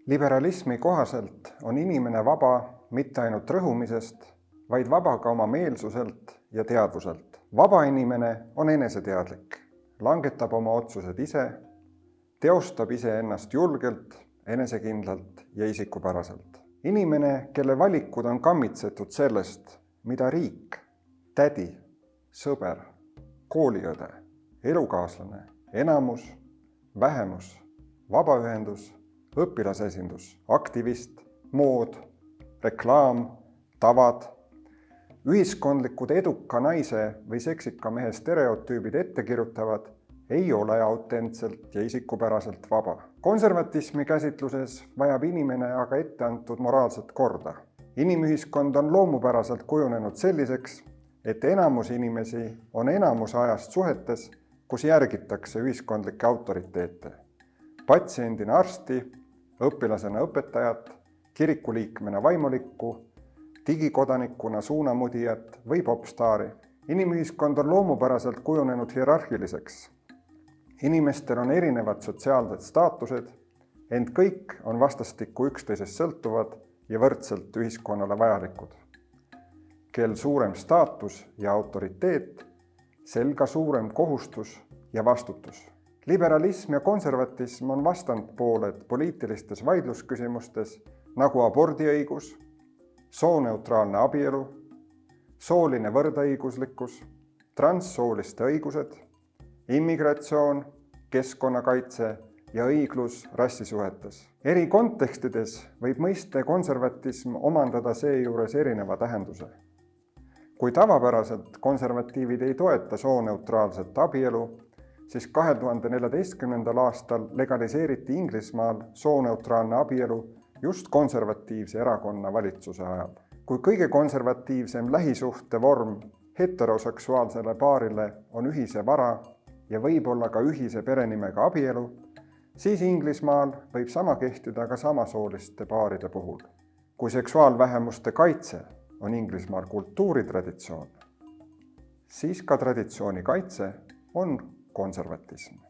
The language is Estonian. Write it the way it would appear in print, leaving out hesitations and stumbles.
Liberalismi kohaselt on inimene vaba mitte ainult rõhumisest, vaid vaba ka oma meelsuselt ja teadvuselt. Vaba inimene on eneseteadlik, langetab oma otsused ise, teostab iseennast julgelt, enesekindlalt ja isikupäraselt. Inimene, kelle valikud on kammitsetud sellest, mida riik, tädi, sõber, kooliõde, elukaaslane, enamus, vähemus, vabaühendus, õpilasesindus, aktivist, mood, reklaam, tavad, ühiskondlikud eduka naise või seksika mehe stereotüübid ette kirjutavad, ei ole autentselt ja isikupäraselt vaba. Konservatismi käsitluses vajab inimene aga etteantud moraalset korda. Inimühiskond on loomupäraselt kujunenud selliseks, et enamus inimesi on enamus ajast suhetes, kus järgitakse ühiskondlikke autoriteete. Patsiendina arsti, õpilasena õpetajat, kirikuliikmena vaimulikku, digikodanikuna suunamudijat või popstaari. Inimühiskond on loomupäraselt kujunenud hierarhiliseks. Inimestel on erinevad sotsiaalsed staatused, ent kõik on vastastikku üksteisest sõltuvad ja võrdselt ühiskonnale vajalikud. Kel suurem staatus ja autoriteet, sel ka suurem kohustus ja vastutus. Liberalism ja konservatism on vastandpooled poliitilistes vaidlusküsimustes nagu abordiõigus, sooneutraalne abielu, sooline võrdõiguslikkus, transsooliste õigused, immigratsioon, keskkonnakaitse ja õiglus rassisuhetes. Eri kontekstides võib mõiste konservatism omandada seejuures erineva tähenduse. Kui tavapäraselt konservatiivid ei toeta sooneutraalset abielu, siis 2014. aastal legaliseeriti Inglismaal sooneutraalne abielu just konservatiivse erakonna valitsuse ajal. Kui kõige konservatiivsem lähisuhte vorm heteroseksuaalsele paarile on ühise vara ja võib-olla ka ühise perenimega abielu, siis Inglismaal võib sama kehtida ka samasooliste paaride puhul. Kui seksuaalvähemuste kaitse on Inglismaal kultuuritraditsioon, siis ka traditsiooni kaitse on konservatism.